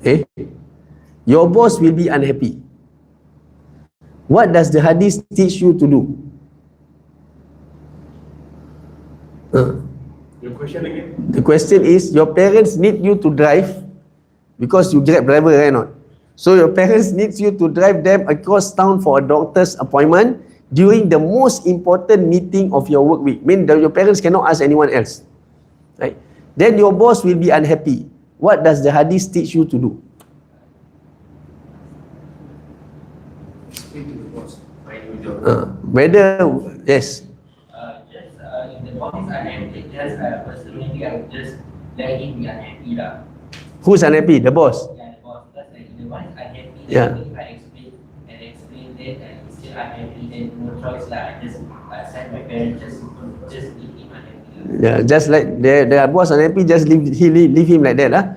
Eh? Your boss will be unhappy. What does the hadith teach you to do? Your question again? The question is, your parents need you to drive because you Grab driver, right or not? So your parents need you to drive them across town for a doctor's appointment during the most important meeting of your work week. Mean that your parents cannot ask anyone else, right? Then your boss will be unhappy. What does the hadith teach you to do? Speak to the boss. Find your job. Whether, yes, Just if the boss is unhappy, just personally I would just let him be unhappy lah. who's unhappy? The boss. Yeah, the boss. Because like if the boss is unhappy, Yeah. then if I explain that and he's still unhappy, then no choice lah. I just send my parents just leave him unhappy lah. Yeah, just like the boss unhappy, just leave him like that lah.